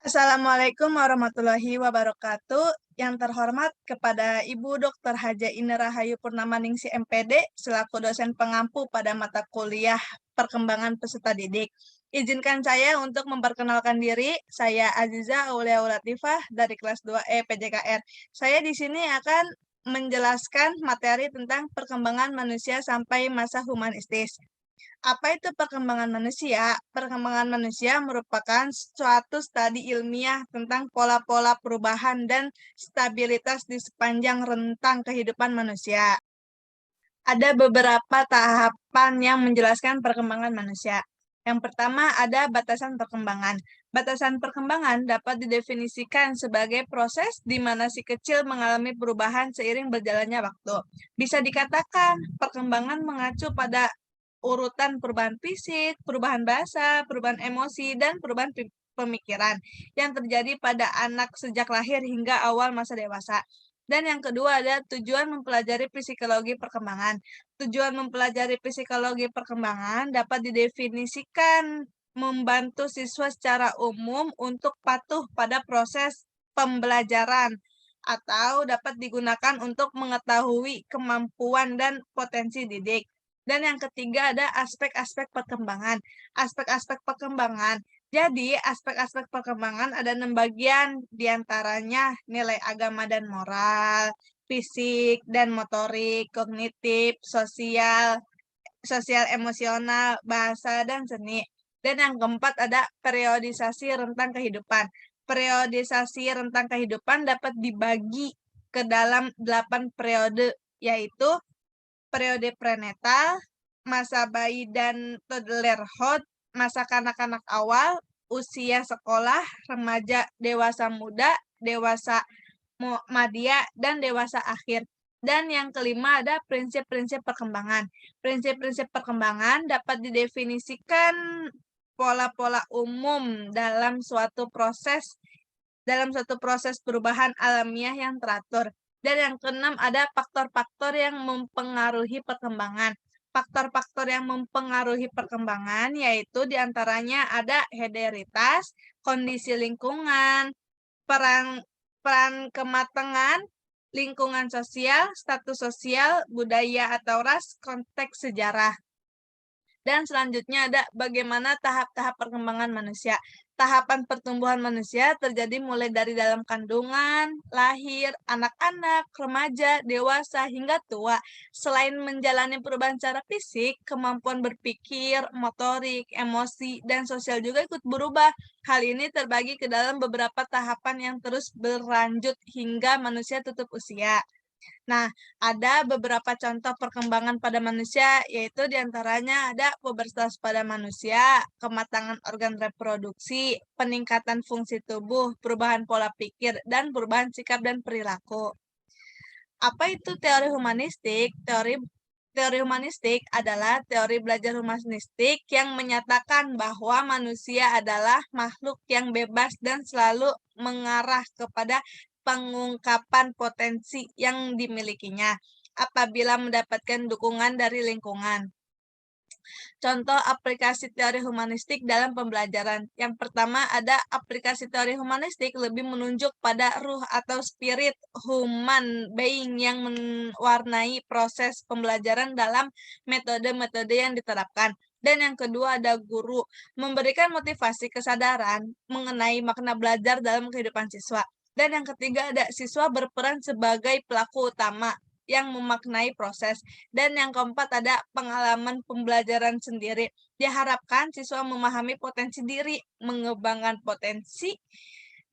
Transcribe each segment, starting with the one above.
Assalamualaikum warahmatullahi wabarakatuh. Yang terhormat kepada Ibu Dr. Haja Ine Rahayu Purnamaningsi MPD selaku dosen pengampu pada mata kuliah Perkembangan Peserta Didik. Izinkan saya untuk memperkenalkan diri. Saya Aziza Aulia Latifah dari kelas 2E PJKR. Saya di sini akan menjelaskan materi tentang perkembangan manusia sampai masa humanistis. Apa itu perkembangan manusia? Perkembangan manusia merupakan suatu studi ilmiah tentang pola-pola perubahan dan stabilitas di sepanjang rentang kehidupan manusia. Ada beberapa tahapan yang menjelaskan perkembangan manusia. Yang pertama ada batasan perkembangan. Batasan perkembangan dapat didefinisikan sebagai proses di mana si kecil mengalami perubahan seiring berjalannya waktu. Bisa dikatakan perkembangan mengacu pada urutan perubahan fisik, perubahan bahasa, perubahan emosi, dan perubahan pemikiran yang terjadi pada anak sejak lahir hingga awal masa dewasa. Dan yang kedua ada tujuan mempelajari psikologi perkembangan. Tujuan mempelajari psikologi perkembangan dapat didefinisikan membantu siswa secara umum untuk patuh pada proses pembelajaran atau dapat digunakan untuk mengetahui kemampuan dan potensi didik. Dan yang ketiga ada aspek-aspek perkembangan. Aspek-aspek perkembangan. Jadi, aspek-aspek perkembangan ada 6 bagian, diantaranya nilai agama dan moral, fisik dan motorik, kognitif, sosial, sosial emosional, bahasa, dan seni. Dan yang keempat ada periodisasi rentang kehidupan. Periodisasi rentang kehidupan dapat dibagi ke dalam 8 periode, yaitu periode prenatal, masa bayi dan toddlerhood, masa kanak-kanak awal, usia sekolah, remaja, dewasa muda, dewasa madya, dan dewasa akhir. Dan yang kelima ada prinsip-prinsip perkembangan. Prinsip-prinsip perkembangan dapat didefinisikan pola-pola umum dalam suatu proses perubahan alamiah yang teratur. Dan yang keenam ada faktor-faktor yang mempengaruhi perkembangan. Faktor-faktor yang mempengaruhi perkembangan yaitu diantaranya ada hederitas, kondisi lingkungan, peran peran kematangan, lingkungan sosial, status sosial, budaya atau ras, konteks sejarah. Dan selanjutnya ada bagaimana tahap-tahap perkembangan manusia. Tahapan pertumbuhan manusia terjadi mulai dari dalam kandungan, lahir, anak-anak, remaja, dewasa, hingga tua. Selain menjalani perubahan secara fisik, kemampuan berpikir, motorik, emosi, dan sosial juga ikut berubah. Hal ini terbagi ke dalam beberapa tahapan yang terus berlanjut hingga manusia tutup usia. Nah, ada beberapa contoh perkembangan pada manusia, yaitu diantaranya ada pubertas pada manusia, kematangan organ reproduksi, peningkatan fungsi tubuh, perubahan pola pikir, dan perubahan sikap dan perilaku. Apa itu teori humanistik? Teori humanistik adalah teori belajar humanistik yang menyatakan bahwa manusia adalah makhluk yang bebas dan selalu mengarah kepada pengungkapan potensi yang dimilikinya apabila mendapatkan dukungan dari lingkungan. Contoh aplikasi teori humanistik dalam pembelajaran. Yang pertama ada aplikasi teori humanistik lebih menunjuk pada ruh atau spirit human being yang mewarnai proses pembelajaran dalam metode-metode yang diterapkan. Dan yang kedua ada guru, memberikan motivasi kesadaran mengenai makna belajar dalam kehidupan siswa. Dan yang ketiga ada siswa berperan sebagai pelaku utama yang memaknai proses. Dan yang keempat ada pengalaman pembelajaran sendiri. Diharapkan siswa memahami potensi diri, mengembangkan potensi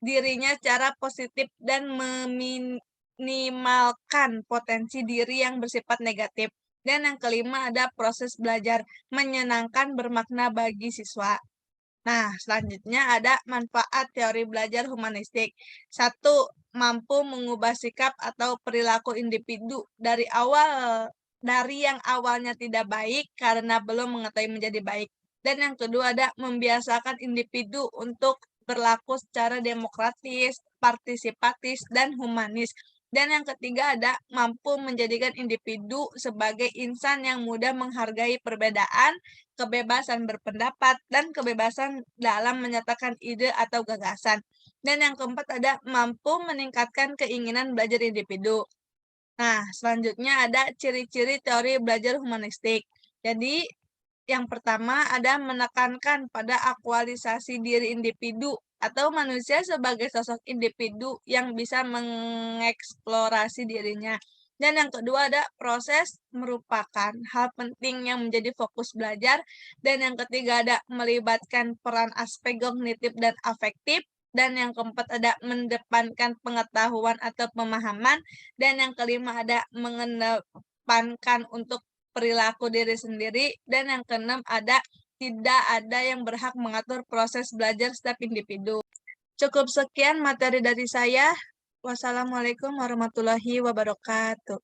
dirinya secara positif dan meminimalkan potensi diri yang bersifat negatif. Dan yang kelima ada proses belajar menyenangkan bermakna bagi siswa. Nah, selanjutnya ada manfaat teori belajar humanistik. 1. Mampu mengubah sikap atau perilaku individu dari yang awalnya tidak baik karena belum mengetahui menjadi baik. Dan yang kedua ada membiasakan individu untuk berlaku secara demokratis, partisipatif, dan humanis. Dan yang ketiga ada mampu menjadikan individu sebagai insan yang mudah menghargai perbedaan, kebebasan berpendapat, dan kebebasan dalam menyatakan ide atau gagasan. Dan yang keempat ada mampu meningkatkan keinginan belajar individu. Nah, selanjutnya ada ciri-ciri teori belajar humanistik. Jadi, yang pertama ada menekankan pada aktualisasi diri individu atau manusia sebagai sosok individu yang bisa mengeksplorasi dirinya. Dan yang kedua ada proses merupakan hal penting yang menjadi fokus belajar. Dan yang ketiga ada melibatkan peran aspek kognitif dan afektif. Dan yang keempat ada mendepankan pengetahuan atau pemahaman. Dan yang kelima ada mengedepankan untuk perilaku diri sendiri. Dan yang keenam ada tidak ada yang berhak mengatur proses belajar setiap individu. Cukup sekian materi dari saya. Wassalamualaikum warahmatullahi wabarakatuh.